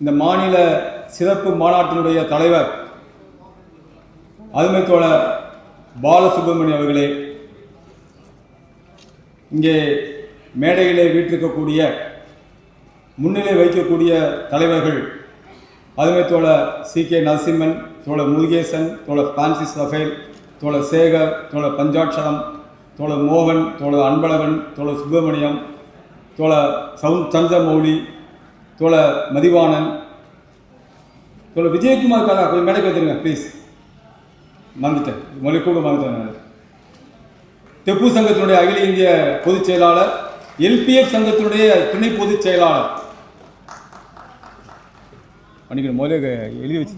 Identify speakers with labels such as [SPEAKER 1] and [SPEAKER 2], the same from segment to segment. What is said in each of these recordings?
[SPEAKER 1] இந்த மாநில சிறப்பு மாநாட்டினுடைய தலைவர் அருமை தோழர் பாலசுப்ரமணியம் அவர்களே, இங்கே மேடையிலே வீற்றிருக்கக்கூடிய முன்னிலை வைக்கக்கூடிய தலைவர்கள் அருமை தோழர் சி.கே. நரசிம்மன், தோழர் முருகேசன், தோழர் பிரான்சிஸ் ரஃபேல், தோழர் சேகர், தோழர் பஞ்சாட்சரம், தோழர் மோகன், தோழர் அன்பழகன், தோழர் சுப்பிரமணியம், தோழர் சந்திரமௌலி, தோழர் மதிவாணன், தோழர் விஜயகுமார் காரா கொஞ்சம் மேடைக்கு வந்துருங்க ப்ளீஸ். மறந்துட்டேன், மொழி கூட மறந்துட்டேன். தெப்பு சங்கத்தினுடைய அகில இந்திய பொதுச் செயலாளர், எல்பிஎஃப் சங்கத்தினுடைய துணை பொதுச் செயலாளர் பண்ணிக்கணும், முதல்ல எழுதி வச்சு.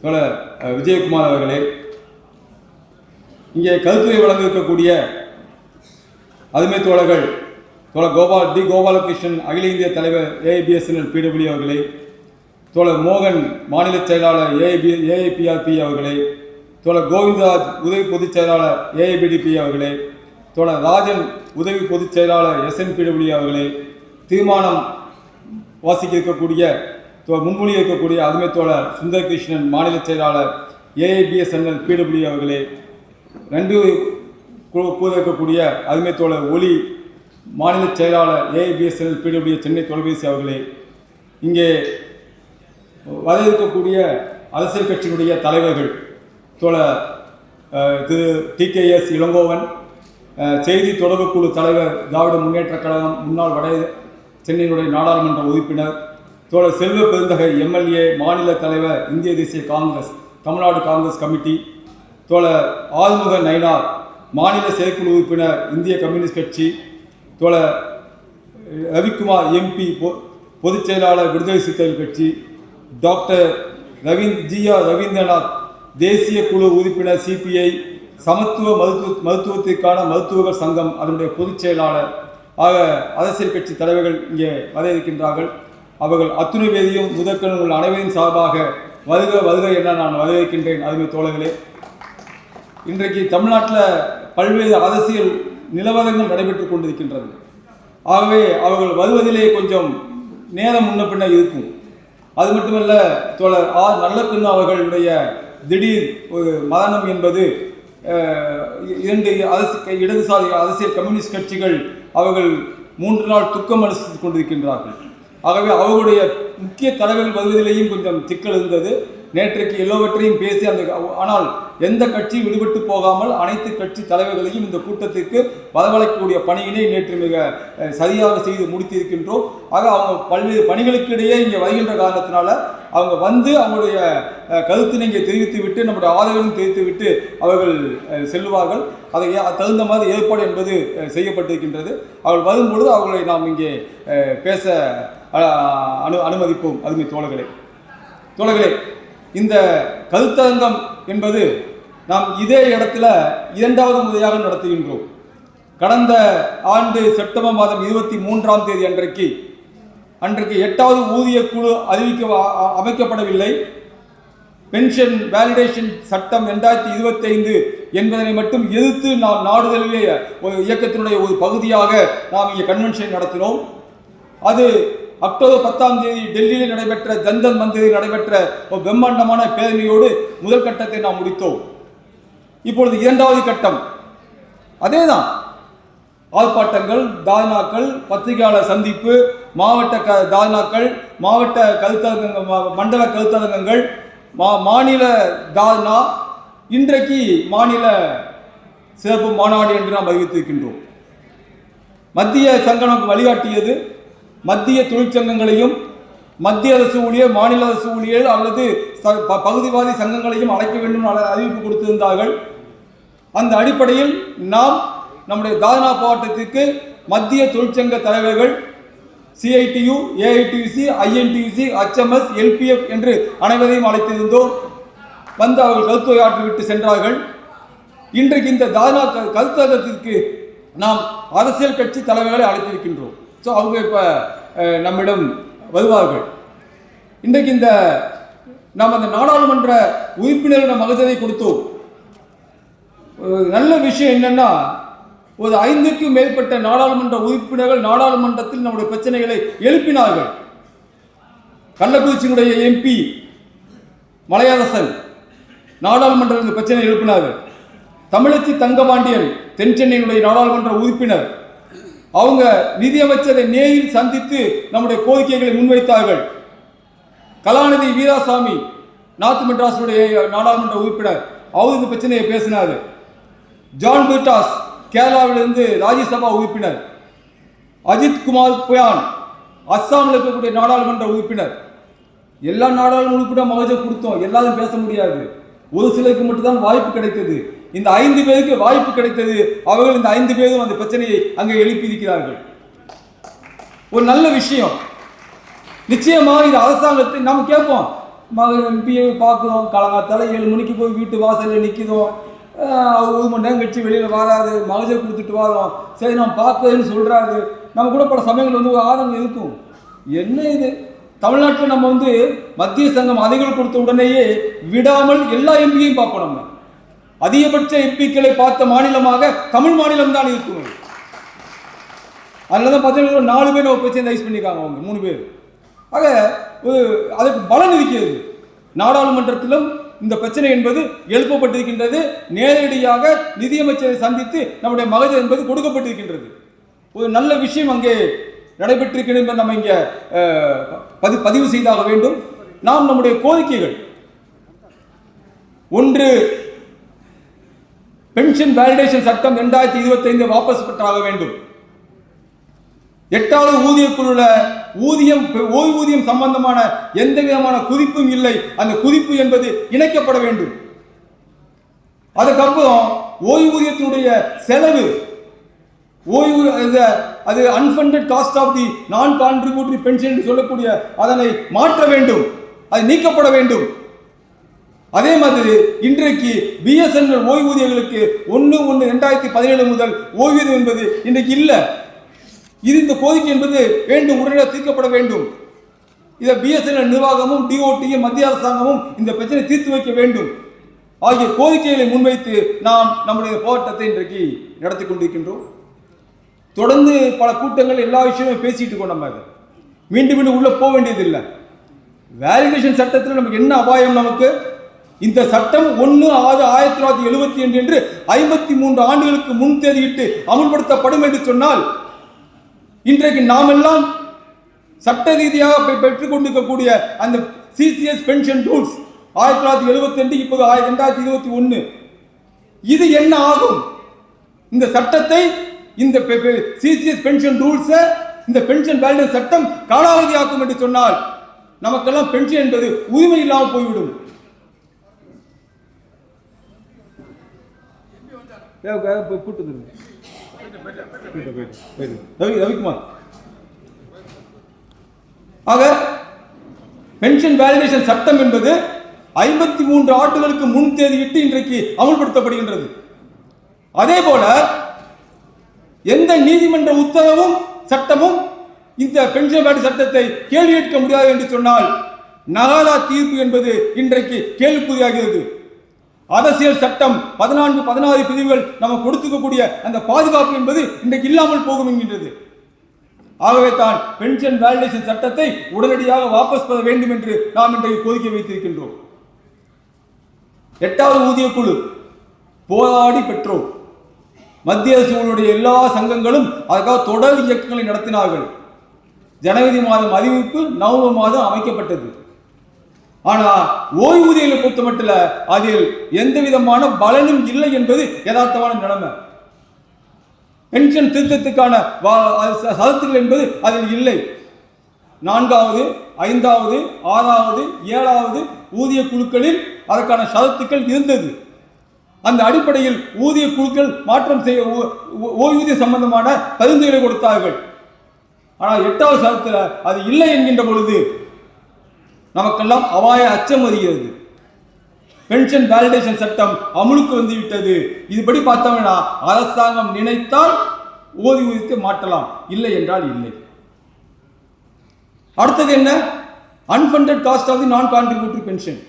[SPEAKER 1] தோழர் விஜயகுமார் அவர்களே, இங்கே கருத்துரை வழங்க இருக்கக்கூடிய அருமை தோழர்கள் தோழர் கோபாலகிருஷ்ணன், அகில இந்திய தலைவர் ஏஐபிஎஸ்என்எல் பிடபிள்யூ அவர்களே, தோழர் மோகன், மாநில செயலாளர் ஏஐபிஆர்பி அவர்களே, தோழர் கோவிந்தராஜ், உதவி பொதுச் செயலாளர் ஏஐபிடிபி அவர்களே, தோழர் ராஜன், உதவி பொதுச் செயலாளர் எஸ்என்பிடபிள்யூ அவர்களே, தீர்மானம் வாசிக்க இருக்கக்கூடிய முன்மொழி இருக்கக்கூடிய அருமை தோழர் சுந்தரகிருஷ்ணன், மாநில செயலாளர் ஏஐபிஎஸ்என்எல் பிடபிள்யூ அவர்களே, நன்றி கூற இருக்கக்கூடிய அருமை தோழர் ஒலி, மாநில செயலாளர் ஏஐபிஎஸ்என்எல் பிடபிள்யூ சென்னை தொலைபேசி அவர்களே, இங்கே வர இருக்கக்கூடிய அரசியல் கட்சியினுடைய தலைவர்கள் தோழர் திரு டிகேஎஸ் இளங்கோவன், செய்தி தொடர்பு குழு தலைவர், திராவிட முன்னேற்ற கழகம் முன்னாள் வட சென்னையினுடைய நாடாளுமன்ற உறுப்பினர், தோழர் செல்வ பெருந்தகை எம்எல்ஏ, மாநில தலைவர் இந்திய தேசிய காங்கிரஸ் தமிழ்நாடு காங்கிரஸ் கமிட்டி, தோழர் ஆறுமுக நயினார், மாநில செயற்குழு உறுப்பினர் இந்திய கம்யூனிஸ்ட் கட்சி, தோழர் ரவிக்குமார் எம்பி, பொதுச் செயலாளர் விடுதலை சிறுத்தைகள் கட்சி, டாக்டர் ரவீந்திரநாத், தேசிய குழு உறுப்பினர் சிபிஐ, சமத்துவ மருத்துவத்திற்கான மருத்துவர்கள் சங்கம் அதனுடைய பொதுச் செயலாளர் ஆக அரசியல் கட்சி தலைவர்கள் இங்கே வர இருக்கின்றார்கள். அவர்கள் அத்துணை பேரையும் முதற்கண் உள்ள அனைவரின் சார்பாக வருக வருக என நான் வரவேற்கின்றேன். அருமை தோழர்களே, இன்றைக்கு தமிழ்நாட்டில் பல்வேறு அரசியல் நிலவரங்கள் நடைபெற்றுக் கொண்டிருக்கின்றது. ஆகவே அவர்கள் வருவதிலே கொஞ்சம் நேரம் முன்ன பின்ன இருக்கும். அது மட்டுமல்ல, தோழர் ஆர் நல்லக்கண்ணு அவர்களுடைய திடீர் ஒரு மரணம் என்பது இரண்டு இடதுசாரி அரசியல் கம்யூனிஸ்ட் கட்சிகள் அவர்கள் 3 நாள் துக்கம் அனுசரித்துக் கொண்டிருக்கின்றார்கள். ஆகவே அவர்களுடைய முக்கிய தலைவர்கள் வருவதிலேயும் கொஞ்சம் சிக்கல் இருந்தது. நேற்றைக்கு எல்லாவற்றையும் பேசி ஆனால் எந்த கட்சி விடுபட்டு போகாமல் அனைத்து கட்சி தலைவர்களையும் இந்த கூட்டத்திற்கு வரவழைக்கக்கூடிய பணியினை நேற்று மிக சரியாக செய்து முடித்திருக்கின்றோம். ஆக அவங்க பல்வேறு பணிகளுக்கு இடையே இங்கே வருகின்ற காரணத்தினால அவங்க வந்து அவங்களுடைய கருத்தினை இங்கே தெரிவித்து விட்டு நம்முடைய ஆதரவையும் தெரிவித்து விட்டு அவர்கள் செல்வார்கள். அதை தகுந்த மாதிரி ஏற்பாடு என்பது செய்யப்பட்டிருக்கின்றது. அவர்கள் வரும்பொழுது அவர்களை நாம் இங்கே பேச அனுமதிப்போம். அருமை தோழர்களே, இந்த கருத்தரங்கம் என்பது நாம் இதே இடத்துல 2வது முறையாக நடத்துகின்றோம். கடந்த ஆண்டு செப்டம்பர் மாதம் 23ஆம் தேதி அன்றைக்கு 8வது ஊதிய குழு அமைக்கப்படவில்லை. பென்ஷன் வேலிடேஷன் சட்டம் 2025 என்பதனை மட்டும் எதிர்த்து நாம் நாடு தழுவிய ஒரு இயக்கத்தினுடைய ஒரு பகுதியாக நாம் இங்கே கன்வென்ஷன் நடத்தினோம். அது அக்டோபர் 10ஆம் தேதி டெல்லியில் நடைபெற்ற ஜன்தன் மந்திரில் நடைபெற்ற ஒரு பிரம்மாண்டமான பேரணியோடு முதல் கட்டத்தை நாம் முடித்தோம். இப்பொழுது 2வது கட்டம் அதேதான். ஆர்ப்பாட்டங்கள், தானாக்கள், பத்திரிகையாளர் சந்திப்பு, மாவட்ட தானாக்கள், மாவட்ட கருத்தரங்கங்கள், மண்டல கருத்தரங்கங்கள், மாநில தானா, இன்றைக்கு மாநில சிறப்பு மாநாடு என்று நாம் அறிவித்திருக்கின்றோம். மத்திய சங்கம் நமக்கு வழிகாட்டியது மத்திய தொழிற்சங்கங்களையும் மத்திய அரசு ஊழியர், மாநில அரசு ஊழியர் அல்லது பகுதிவாதி சங்கங்களையும் அழைக்க வேண்டும் அறிவிப்பு கொடுத்திருந்தார்கள். அந்த அடிப்படையில் நாம் நம்முடைய தாதனா போராட்டத்திற்கு மத்திய தொழிற்சங்க தலைவர்கள் CITU, AITUC, INTUC, HMS, LPF என்று அனைவரையும் அழைத்திருந்தோம். வந்து அவர்கள் கருத்துரை ஆற்றிவிட்டு சென்றார்கள். இன்றைக்கு இந்த தாதனா கருத்தரங்கத்திற்கு நாம் அரசியல் கட்சி தலைவர்களை அழைத்திருக்கின்றோம். ஸோ அவங்க இப்போ நம்மிடம் வருவார்கள். இன்றைக்கு நாம் அந்த நாடாளுமன்ற உறுப்பினரிடம் மகஜரை கொடுத்தோம். நல்ல விஷயம் என்னன்னா, ஒரு 5க்கும் மேற்பட்ட நாடாளுமன்ற உறுப்பினர்கள் நாடாளுமன்றத்தில் நம்முடைய பிரச்சனைகளை எழுப்பினார்கள். கள்ளக்குறிச்சியினுடைய எம்பி மலையரசன் நாடாளுமன்ற இந்த பிரச்சனை எழுப்பினார். தமிழச்சி தங்கபாண்டியன் தென் சென்னையினுடைய நாடாளுமன்ற உறுப்பினர், அவங்க நிதியமைச்சரை நேரில் சந்தித்து நம்முடைய கோரிக்கைகளை முன்வைத்தார்கள். கலாநிதி வீராசாமி நார்த் மெட்ராஸுடைய நாடாளுமன்ற உறுப்பினர், அவர் இந்த பிரச்சனையை பேசினார். ஜான் பீட்டாஸ் கேரளாவிலிருந்து ராஜ்யசபா உறுப்பினர், அஜித் குமார் புயான் அஸ்ஸாமில் இருக்கக்கூடிய நாடாளுமன்ற உறுப்பினர், எல்லா நாடாளுமன்ற உறுப்பினர் மகஜர் கொடுத்தோம். எல்லாரும் பேச முடியாது, ஒரு சிலருக்கு மட்டும்தான் வாய்ப்பு கிடைத்தது. இந்த 5 பேருக்கு வாய்ப்பு கிடைத்தது. அவர்கள் இந்த 5 பேரும் அந்த பிரச்சனையை அங்கே எழுப்பியிருக்கிறார்கள். ஒரு நல்ல விஷயம். நிச்சயமாக இது அரசாங்கத்தை நாம் கேட்போம். எம்பியை பார்க்குறோம், காலங்காத்தால 7 மணிக்கு போய் வீட்டு வாசலில் நிற்கிறோம், 1 மணி நேரம் கழிச்சு வெளியில் வராது, மகஜர் கொடுத்துட்டு வரோம், சரி நம்ம பார்க்குறதுன்னு சொல்கிறாரு. நம்ம கூட பல சமயங்கள் ஒரு ஆதங்கம் இருக்கும். என்ன இது, தமிழ்நாட்டில் நம்ம மத்திய சங்கம் அதிகள் கொடுத்த உடனேயே விடாமல் எல்லா எம்பியையும் பார்ப்போம். நம்ம அதிகபட்ச எம்பிக்களை பார்த்த மாநிலமாக தமிழ் மாநிலம் தான் இருக்கும். அதனால தான் பார்த்தீங்கன்னா 4 பேர் நம்ம பிரச்சனை ரைஸ் பண்ணியிருக்காங்க, அவங்க 3 பேர். ஆக அதுக்கு பலன் இருக்கிறது. நாடாளுமன்றத்திலும் இந்த பிரச்சனை என்பது எழுப்பப்பட்டிருக்கின்றது. நேரடியாக நிதியமைச்சரை சந்தித்து நம்முடைய மகஜர் என்பது கொடுக்கப்பட்டிருக்கின்றது. ஒரு நல்ல விஷயம் அங்கே நடைபெற்றிருக்கிறது என்பதை நம்ம இங்கே பதிவு செய்தாக வேண்டும். நாம் நம்முடைய கோரிக்கைகள், ஒன்று, பென்ஷன் வேலிடேஷன் சட்டம் 2025 வாபஸ் பெற்றாக வேண்டும். 8வது ஊதிய குழுல ஓய்வூதியம் சம்பந்தமான எந்த விதமான குறிப்பும் இல்லை. அந்த குறிப்பு என்பது இணைக்கப்பட வேண்டும். அதுக்கப்புறம் ஓய்வூதியத்தினுடைய செலவு, அது அன்ஃபண்டட் காஸ்ட் ஆஃப் தி நான் கான்ட்ரிபியூட்டரி பென்ஷன் என்று சொல்லக்கூடிய அதனை மாற்ற வேண்டும், அது நீக்கப்பட வேண்டும். அதே மாதிரி இன்றைக்கு பிஎஸ்என்எல் ஓய்வூதியர்களுக்கு 1/1/2017 முதல் ஓய்வூதியம் என்பது இன்றைக்கு இல்லை. இது இந்த கோரிக்கை என்பது வேண்டும், உடனடியாக தீர்க்கப்பட வேண்டும். இதை பிஎஸ்என்எல் நிர்வாகமும் டிஓடியும் மத்திய அரசாங்கமும் இந்த பிரச்சனை தீர்த்து வைக்க வேண்டும். ஆகிய கோரிக்கைகளை முன்வைத்து நாம் நம்முடைய போராட்டத்தை இன்றைக்கு நடத்தி கொண்டிருக்கின்றோம். தொடர்ந்து பல கூட்டங்கள் எல்லா விஷயமும் பேசிட்டு இருக்கோம். நம்ம மீண்டும் மீண்டும் உள்ள போக வேண்டியதில்லை. வேலிடேஷன் சட்டத்தில் நமக்கு என்ன அபாயம்? நமக்கு இந்த சட்டம் 1/6/1972 என்று 53 ஆண்டுகளுக்கு முன் தேதியிட்டு அமுல்படுத்தப்படும் என்று சொன்னால், இன்றைக்கு நாம் எல்லாம் சட்ட ரீதியாக பெற்றுக் கொண்டிருக்கக்கூடிய அந்த சிசிஎஸ் பென்ஷன் ரூல்ஸ் 1972, இப்போது 2021, இது என்ன ஆகும்? இந்த சட்டத்தை, இந்த சிசிஎஸ் பென்ஷன் ரூல்ஸ், இந்த பென்ஷன் வேலிடேஷன் சட்டம் காலாவதி ஆக்கும் என்று சொன்னால் நமக்கெல்லாம் பென்ஷன் என்பது உரிமை இல்லாமல் போய்விடும். ரவிக்குமார், ஆக பென்ஷன் வேலிடேஷன் சட்டம் என்பது 53 ஆண்டுகளுக்கு முன் தேதியிட்டு இன்றைக்கு அமல்படுத்தப்படுகின்றது. அதே போல எந்த நீதிமன்ற உத்தரவும் சட்டமும் இந்த பென்ஷன் வேலிடேஷன் சட்டத்தை கேள்வி கேட்க முடியாது என்று சொன்னால் நகாரா தீர்ப்பு என்பது இன்றைக்கு கேள்விக்குறியாகிறது. அரசியல் சட்டம் 14, 16 பிரிவுகள் நம்ம கொடுத்துக்கக்கூடிய அந்த பாதுகாப்பு என்பது இன்றைக்கு இல்லாமல் போகும் என்கின்றது. ஆகவே தான் பென்ஷன் வேலிடேஷன் சட்டத்தை உடனடியாக வாபஸ் பெற வேண்டும் என்று நாம் இன்றைக்கு கோரிக்கை வைத்திருக்கின்றோம். 8வது ஊதிய குழு போராடி பெற்றோம். மத்திய அரசுடைய எல்லா சங்கங்களும் அதற்காக தொடர் இயக்கங்களை நடத்தினார்கள். ஜனவரி மாதம் அறிவிப்பு, நவம்பர் மாதம் அமைக்கப்பட்டது. ஆனால் ஓய்வூதியங்களை பொறுத்த மட்டும் அதில் எந்த விதமான பலனும் இல்லை என்பது யதார்த்தமான நிலைமை. பென்ஷன் திருத்தத்துக்கான சரத்துகள் என்பது அதில் இல்லை. 4வது, 5வது, 6வது, 7வது ஊதிய குழுக்களில் அதற்கான சரத்துக்கள் இருந்தது. அந்த அடிப்படையில் ஊதிய குழுக்கள் மாற்றம் செய்ய ஓய்வூதிய சம்பந்தமான பரிந்துரைகளை கொடுத்தார்கள். ஆனால் 8வது சரத்தில் அது இல்லை என்கின்ற பொழுது நமக்கெல்லாம் அபாய அச்சம் வருகிறது. பென்ஷன் வேலிடேஷன் சட்டம் அமுலுக்கு வந்துவிட்டது. இதுபடி பார்த்தோம்னா அரசாங்கம் நினைத்தால் ஓய்வூதியத்தை மாற்றலாம், இல்லை என்றால் இல்லை. அடுத்தது என்ன? அன்ஃபண்டட் காஸ்ட் ஆஃப் தி நான் கான்ட்ரிபியூட்டரி பென்ஷன்.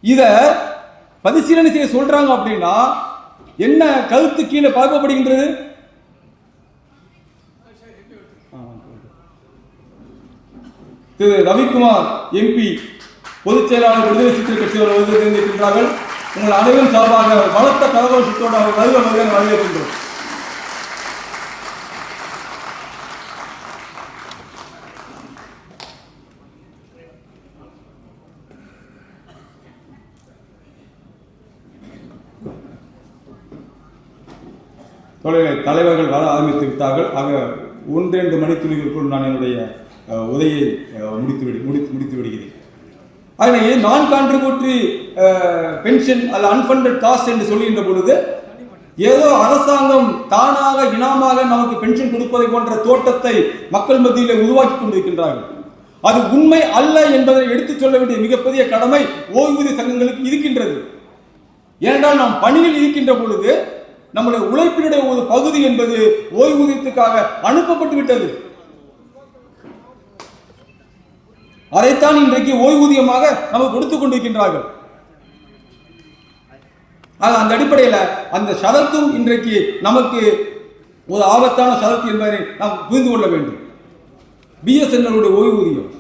[SPEAKER 1] இத பரிசீலனை செய்ய சொல்றாங்க அப்படின்னா என்ன கருத்து கீழே பார்க்கப்படுகின்றது? திரு ரவிக்குமார் எம்பி பொதுச் செயலாளர் விடுதலை சிறுத்தைகள் கட்சி அவர்கள் தெரிந்திருக்கின்றார்கள். உங்கள் அனைவரும் சார்பாக பலத்த கரகோஷத்தோடு அவர் வருகை வரவேற்கின்றோம். தலைவர்கள் வர ஆரம்பித்து விட்டார்கள். ஆக 1-2 மணித்துளிகளுக்குள் நான் என்னுடைய உரையை முடித்து விடுகிறேன். அதனை நான் கான்ட்ரிபியூட்டரி பென்ஷன் அல்ல அன்ஃபண்டட் காஸ்ட் என்று சொல்லுகின்ற பொழுது ஏதோ அரசாங்கம் தானாக இனாமாக நமக்கு பென்ஷன் கொடுப்பதை போன்ற தோட்டத்தை மக்கள் மத்தியில் உருவாக்கி கொண்டிருக்கின்றார்கள். அது உண்மை அல்ல என்பதை எடுத்துச் சொல்ல வேண்டிய மிகப்பெரிய கடமை ஓய்வூதிய சங்கங்களுக்கு இருக்கின்றது. ஏனென்றால் நாம் பணியில் இருக்கின்ற பொழுது நம்முடைய உழைப்பினுடைய ஒரு பகுதி என்பது ஓய்வூதியத்துக்காக அனுப்பப்பட்டு விட்டது. அதைத்தான் இன்றைக்கு ஓய்வூதியமாக நமக்கு கொடுத்துக் கொண்டிருக்கின்றார்கள். அந்த அடிப்படையில் அந்த ஷரத்தும் இன்றைக்கு நமக்கு ஒரு ஆபத்தான ஷரத்து என்பதை நாம் புரிந்து கொள்ள வேண்டும். பிஎஸ்என்எல் ஓய்வூதியம்,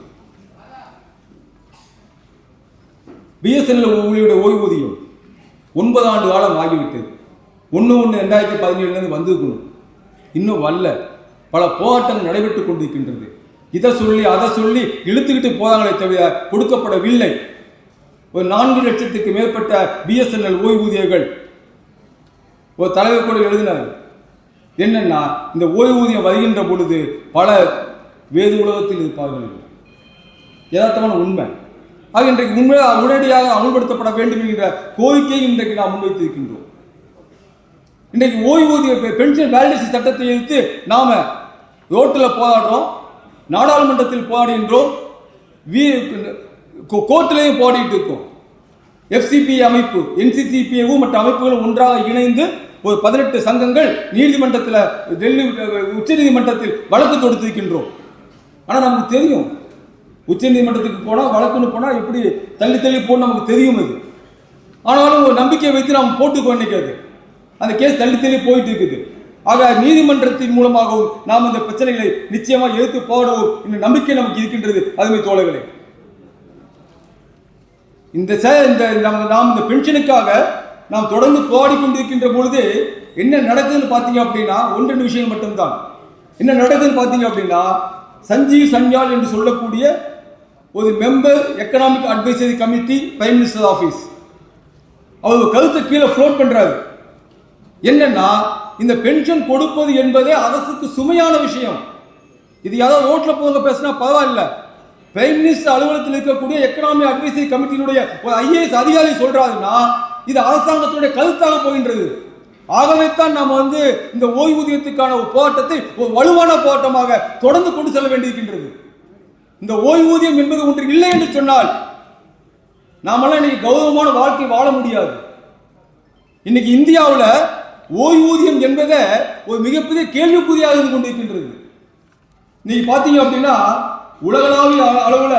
[SPEAKER 1] பிஎஸ்என்எல் ஓய்வூதியம் 9 ஆண்டு காலம் ஆகிவிட்டது. 1/1/2017 வந்திருக்கணும், இன்னும் வரல. பல போராட்டங்கள் நடைபெற்றுக் கொண்டிருக்கின்றது. இதை சொல்லி அதை சொல்லி இழுத்துக்கிட்டு போறாங்களே தவிர கொடுக்கப்படவில்லை. ஒரு 4 லட்சத்துக்கு மேற்பட்ட பிஎஸ்என்எல் ஓய்வூதியர்கள் ஒரு தலைவர் கூட எழுதினார். என்னன்னா, இந்த ஓய்வூதியம் வருகின்ற பொழுது பல வேறு உலகத்தில் இருப்பார்கள். யதார்த்தமான உண்மை. ஆக இன்றைக்கு உடனடியாக அமல்படுத்தப்பட வேண்டும் என்கிற கோரிக்கையை இன்றைக்கு நாம் முன்வைத்திருக்கின்றோம். இன்றைக்கு ஓய்வூதிய பென்ஷன் வேலிடேஷன் சட்டத்தை எதிர்த்து நாம ரோட்டில் போராடுறோம், நாடாளுமன்றத்தில் போராடுகின்றோம், கோர்ட்டிலையும் போராடிட்டு இருக்கோம். எஃப்சிபி அமைப்பு, என்சிசிபிஏவும் மற்ற அமைப்புகளும் ஒன்றாக இணைந்து ஒரு 18 சங்கங்கள் நீதிமன்றத்தில், டெல்லி உச்ச நீதிமன்றத்தில் வழக்கு தொடுத்திருக்கின்றோம். ஆனால் நமக்கு தெரியும், உச்ச நீதிமன்றத்துக்கு போனால் வழக்குன்னு போனால் எப்படி தள்ளி தள்ளி போன்னு நமக்கு தெரியும். அது ஆனாலும் ஒரு நம்பிக்கை வைத்து நாம் போட்டுக்கோ நினைக்காது. அந்த கேஸ் தள்ளி தள்ளி போயிட்டு இருக்குது. ஆக நீதிமன்றத்தின் மூலமாகவும் நாம் அந்த பிரச்சனைகளை நிச்சயமாக எதிர்த்து போராடவும் இந்த நம்பிக்கை நமக்கு இருக்கின்றது. அதுமே தோழர்களே, நாம் இந்த பென்ஷனுக்காக நாம் தொடர்ந்து போராடி கொண்டிருக்கின்ற பொழுது என்ன நடக்குதுன்னு பார்த்தீங்க அப்படின்னா 1-2 விஷயம் மட்டும்தான். என்ன நடக்குதுன்னு பார்த்தீங்க அப்படின்னா, சஞ்சீவ் சன்யால் என்று சொல்லக்கூடிய ஒரு member economic advisory committee prime minister office அவர் கருத்தை கீழே ஃப்ளோட் பண்றாரு. என்னன்னா, இந்த பென்ஷன் கொடுப்பது என்பதே அரசுக்கு சுமையான விஷயம். இது யாராவது ரோட்ல போங்க பேசினா பரவாயில்ல. பிரைம் மினிஸ்டர் அலுவலகத்தில் இருக்கக்கூடிய எக்கனாமிக் அட்வைசரி கமிட்டியினுடைய ஒரு IAS அதிகாரி சொல்றாருன்னா இது அரசாங்கத்துடைய கருத்தாக போகின்றது. ஆகவே தான் நாம் இந்த ஓய்வூதியத்துக்கான ஒரு போராட்டத்தை ஒரு வலுவான போராட்டமாக தொடர்ந்து கொண்டு செல்ல வேண்டியிருக்கின்றது. இந்த ஓய்வூதியம் என்பது ஒன்று இல்லை என்று சொன்னால் நாமெல்லாம் இன்னைக்கு கௌரவமான வாழ்க்கை வாழ முடியாது. இன்னைக்கு இந்தியாவில் ஓய்வூதியம் என்பதை ஒரு மிகப்பெரிய கேள்விக்குறியாக இருந்து கொண்டிருக்கின்றது. நீங்க பார்த்தீங்க அப்படின்னா உலகளாவிய அளவில்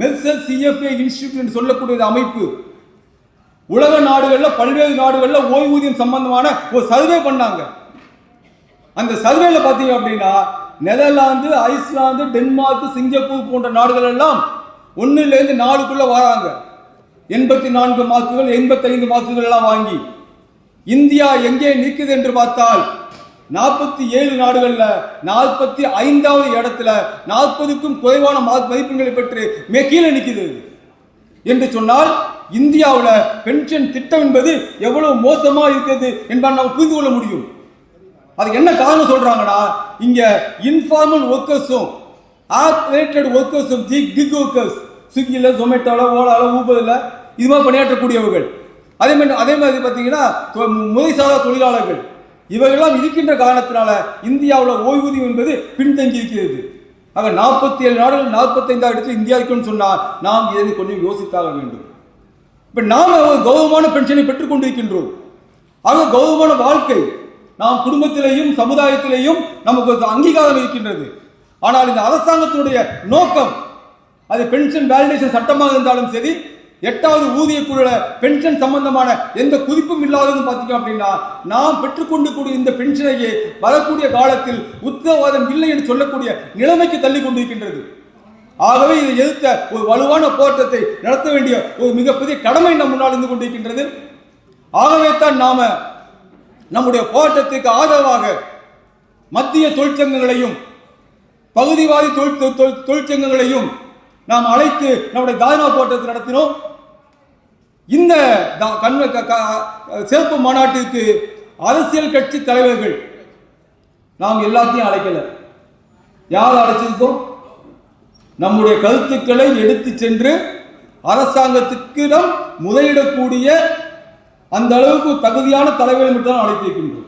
[SPEAKER 1] மெர்சர் CFA இன்ஸ்டிடியூட் என்று சொல்லக்கூடிய அமைப்பு உலக நாடுகளில் பல்வேறு நாடுகளில் ஓய்வூதியம் சம்பந்தமான ஒரு சர்வே பண்ணாங்க. அந்த சர்வேல பார்த்தீங்க அப்படின்னா நெதர்லாந்து, ஐஸ்லாந்து, டென்மார்க், சிங்கப்பூர் போன்ற நாடுகள் எல்லாம் 1லேருந்து 4க்குள்ள வராங்க. 84 மார்க்குகள், 85 மார்க்குகள் எல்லாம் வாங்கி இந்தியா எங்கே நிற்குது என்று பார்த்தால் 47 நாடுகளில் 45வது இடத்துல 40க்கும் குறைவான மதிப்பெண்களை பெற்று கீழே நிற்குது என்று சொன்னால் இந்தியாவில் பென்ஷன் திட்டம் என்பது எவ்வளவு மோசமாக இருக்கிறது என்பதை நாம் புரிந்து கொள்ள முடியும். அதுக்கு என்ன காரணம் சொல்றாங்கன்னா, இங்க இன்ஃபார்மல் ஒர்க்கர்ஸும் ஆப்ரேட்டட் ஒர்க்கர்ஸும் கிக் ஒர்க்கர்ஸ், ஸ்விக்கியில், ஜொமேட்டோவில், ஓலாவில், ஊபரில் இது மாதிரி பணியாற்றக்கூடியவர்கள், அதே மாதிரி பார்த்தீங்கன்னா முறைசாரா தொழிலாளர்கள், இவர்களெல்லாம் இருக்கின்ற காரணத்தினால இந்தியாவில் ஓய்வூதியம் என்பது பின்தங்கி இருக்கிறது. ஆக 47 நாடுகள் 45வது இடத்தில் இந்தியா இருக்குன்னு சொன்னால் நாம் இதை கொஞ்சம் யோசித்தாக வேண்டும். இப்போ நாம் ஒரு கௌரவமான பென்ஷனை பெற்றுக் கொண்டிருக்கின்றோம். ஆக கௌரவமான வாழ்க்கை நாம் குடும்பத்திலேயும் சமுதாயத்திலேயும் நமக்கு ஒரு அங்கீகாரம் இருக்கின்றது. ஆனால் இந்த அரசாங்கத்தினுடைய நோக்கம் அது பென்ஷன் வேலிடேஷன் சட்டமாக இருந்தாலும் சரி, 8வது ஊதிய குழுல பென்ஷன் சம்பந்தமான எந்த குறிப்பும் இல்லாதது பார்த்தீங்க அப்படின்னா நாம் பெற்றுக்கொண்டு கூடிய இந்த பென்ஷனையே வரக்கூடிய காலத்தில் உத்தரவாதம் இல்லை என்று சொல்லக்கூடிய நிலைமைக்கு தள்ளி கொண்டிருக்கின்றது. ஆகவே இதை எதிர்த்த ஒரு வலுவான போராட்டத்தை நடத்த வேண்டிய ஒரு மிகப்பெரிய கடமை நம் முன்னால் இருந்து கொண்டிருக்கின்றது. ஆகவே தான் நாம நம்முடைய போராட்டத்திற்கு ஆதரவாக மத்திய தொழிற்சங்கங்களையும் பகுதிவாரி தொழிற்சங்கங்களையும் நாம் அழைத்து நம்முடைய தாய்னா போராட்டத்தை நடத்தினோம். இந்த சிறப்பு மாநாட்டிற்கு அரசியல் கட்சி தலைவர்கள் நாம் எல்லாத்தையும் அழைக்கல. யார் அழைச்சிருக்கோம்? நம்முடைய கருத்துக்களை எடுத்து சென்று அரசாங்கத்துக்கிடம் முறையிடக்கூடிய அந்த அளவுக்கு தகுதியான தலைவர்களை மட்டும் அழைத்திருக்கின்றோம்.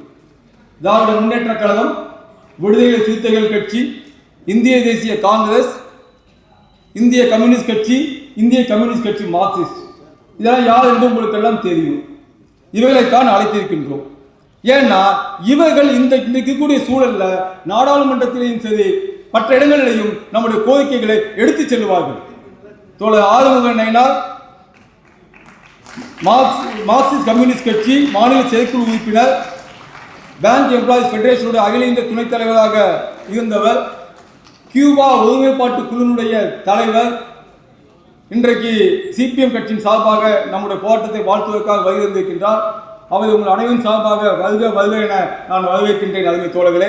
[SPEAKER 1] திராவிட முன்னேற்ற கழகம், விடுதலை சிறுத்தைகள் கட்சி, இந்திய தேசிய காங்கிரஸ், இந்திய கம்யூனிஸ்ட் கட்சி, இந்திய கம்யூனிஸ்ட் கட்சி மார்க்சிஸ்ட், இதெல்லாம் யார் என்று உங்களுக்கு எல்லாம் தெரியும். இவர்களைத்தான் அழைத்திருக்கின்றோம். ஏன்னா இவர்கள் இன்றைக்கு கூடிய சூழல்ல நாடாளுமன்றத்திலையும் சரி மற்ற இடங்களிலேயும் நம்முடைய கோரிக்கைகளை எடுத்து செல்வார்கள். தோழர் ஆறுமுகன் நயினார் மார்க்சிஸ்ட் கம்யூனிஸ்ட் கட்சி மாநில செயற்குழு உறுப்பினர், பேங்க் எம்ப்ளாயிஸ் ஃபெடரேஷனுடைய அகில இந்திய துணைத் தலைவராக இருந்தவர், கியூபா ஒருமைப்பாட்டு குழுவினுடைய தலைவர், இன்றைக்கு சிபிஎம் கட்சியின் சார்பாக நம்முடைய போராட்டத்தை வாழ்த்துவதற்காக வருகின்றிருக்கின்றார். அவர் உங்கள் அனைவரும் சார்பாக வருக வருக என நான் வரவேற்கின்றேன் அருமை தோழர்களே.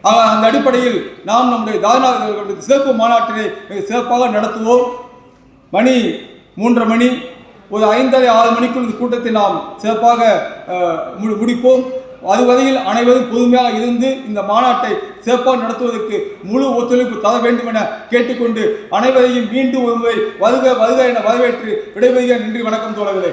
[SPEAKER 1] அந்த அடிப்படையில் நாம் நம்முடைய தாய்நாடு சிறப்பு மாநாட்டினை சிறப்பாக நடத்துவோம். மணி 3:30 ஒரு 5:30-6 மணிக்குள் இந்த கூட்டத்தை நாம் சிறப்பாக முடிப்போம். அதுவரையில் அனைவரும் பொறுமையாக இருந்து இந்த மாநாட்டை சிறப்பாக நடத்துவதற்கு முழு ஒத்துழைப்பு தர வேண்டும் என கேட்டுக்கொண்டு அனைவரையும் மீண்டும் ஒருமுறை வருக வருக என வரவேற்று விடைபெறுகிறேன். நன்றி, வணக்கம் தோழர்களே.